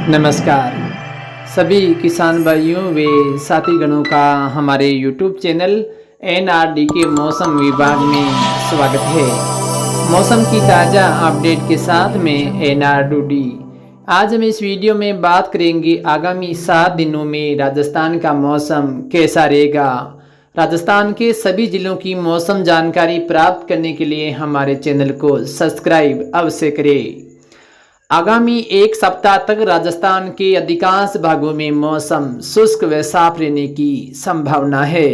नमस्कार सभी किसान भाइयों व साथीगणों का हमारे YouTube चैनल NRD के मौसम विभाग में स्वागत है। मौसम की ताज़ा अपडेट के साथ में NRD। आज हम इस वीडियो में बात करेंगे आगामी 7 दिनों में राजस्थान का मौसम कैसा रहेगा। राजस्थान के सभी जिलों की मौसम जानकारी प्राप्त करने के लिए हमारे चैनल को सब्सक्राइब अवश्य करें। आगामी एक सप्ताह तक राजस्थान के अधिकांश भागों में मौसम शुष्क व साफ रहने की संभावना है।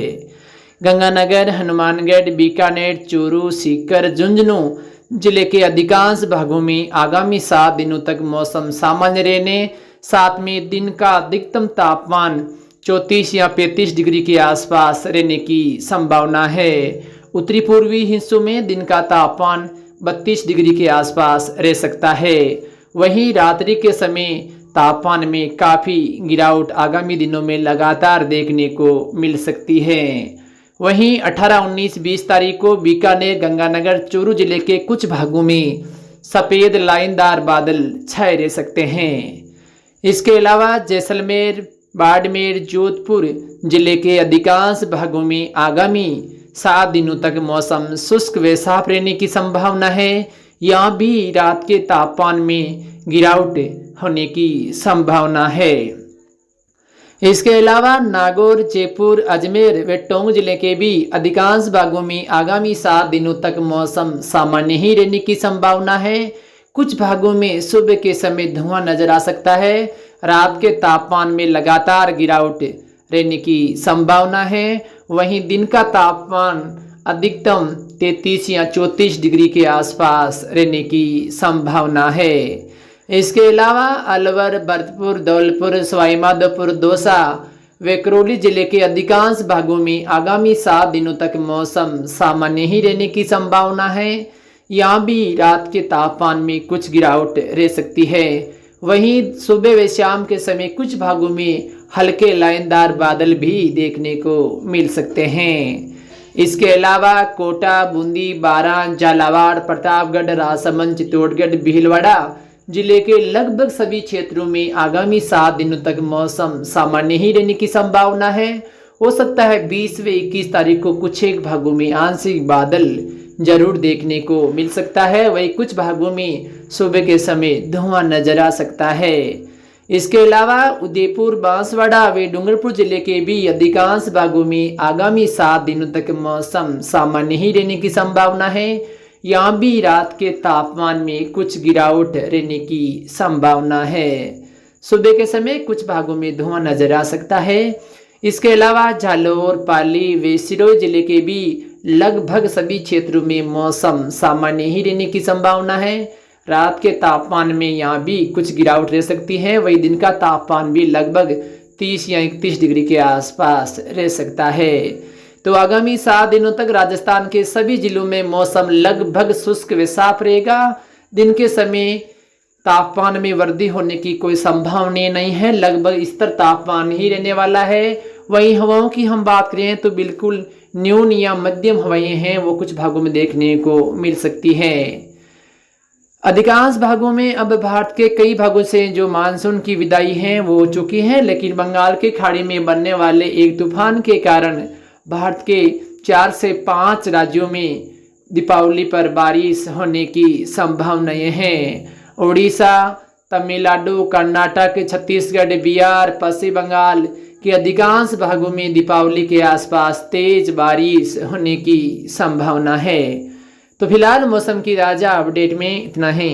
गंगानगर, हनुमानगढ़, बीकानेर, चूरू, सीकर, झुंझुनू जिले के अधिकांश भागों में आगामी 7 दिनों तक मौसम सामान्य रहने, साथ में दिन का अधिकतम तापमान 34 या 35 डिग्री के आसपास रहने की संभावना है। उत्तरी पूर्वी हिस्सों में दिन का तापमान 32 डिग्री के आसपास रह सकता है। वहीं रात्रि के समय तापमान में काफ़ी गिरावट आगामी दिनों में लगातार देखने को मिल सकती है। वहीं 18, 19, 20 तारीख को बीकानेर, गंगानगर, चूरू जिले के कुछ भागों में सफ़ेद लाइनदार बादल छाए रह सकते हैं। इसके अलावा जैसलमेर, बाड़मेर, जोधपुर जिले के अधिकांश भागों में आगामी 7 दिनों तक मौसम शुष्क व साफ रहने की संभावना है। यहाँ भी रात के तापमान में गिरावट होने की संभावना है। इसके अलावा नागौर, जयपुर, अजमेर व टोंक जिले के भी अधिकांश भागों में आगामी 7 दिनों तक मौसम सामान्य ही रहने की संभावना है। कुछ भागों में सुबह के समय धुआं नजर आ सकता है। रात के तापमान में लगातार गिरावट रहने की संभावना है। वहीं दिन का तापमान अधिकतम 33 या 34 डिग्री के आसपास रहने की संभावना है। इसके अलावा अलवर, भरतपुर, धौलपुर, सवाई माधोपुर, दौसा व करौली जिले के अधिकांश भागों में आगामी 7 दिनों तक मौसम सामान्य ही रहने की संभावना है। यहाँ भी रात के तापमान में कुछ गिरावट रह सकती है। वहीं सुबह व शाम के समय कुछ भागों में हल्के लाइनदार बादल भी देखने को मिल सकते हैं। इसके अलावा कोटा, बूंदी, बारां, झालावाड़, प्रतापगढ़, राजसमंद, चित्तौड़गढ़, भीलवाड़ा जिले के लगभग सभी क्षेत्रों में आगामी 7 दिनों तक मौसम सामान्य ही रहने की संभावना है। हो सकता है 20 व 21 तारीख को कुछ एक भागों में आंशिक बादल जरूर देखने को मिल सकता है। वहीं कुछ भागों में सुबह के समय धुआं नजर आ सकता है। इसके अलावा उदयपुर, बांसवाड़ा व डूंगरपुर जिले के भी अधिकांश भागों में आगामी 7 दिनों तक मौसम सामान्य ही रहने की संभावना है। यहाँ भी रात के तापमान में कुछ गिरावट रहने की संभावना है। सुबह के समय कुछ भागों में धुआं नजर आ सकता है। इसके अलावा जालौर, पाली व सिरोही जिले के भी लगभग सभी क्षेत्रों में मौसम सामान्य ही रहने की संभावना है। रात के तापमान में यहाँ भी कुछ गिरावट रह सकती है। वही दिन का तापमान भी लगभग 30 या 31 डिग्री के आसपास रह सकता है। तो आगामी 7 दिनों तक राजस्थान के सभी जिलों में मौसम लगभग शुष्क व साफ रहेगा। दिन के समय तापमान में वृद्धि होने की कोई संभावना नहीं है। लगभग स्थिर तापमान ही रहने वाला है। वहीं हवाओं की हम बात करें तो बिल्कुल न्यून या मध्यम हवाएं हैं, वो कुछ भागों में देखने को मिल सकती हैं। अधिकांश भागों में अब भारत के कई भागों से जो मानसून की विदाई है वो हो चुकी है, लेकिन बंगाल की खाड़ी में बनने वाले एक तूफान के कारण भारत के 4 से 5 राज्यों में दीपावली पर बारिश होने की संभावनाएं हैं। उड़ीसा, तमिलनाडु, कर्नाटक, छत्तीसगढ़, बिहार, पश्चिम बंगाल के अधिकांश भागों में दीपावली के आसपास तेज बारिश होने की संभावना है। तो फिलहाल मौसम की ताज़ा अपडेट में इतना ही।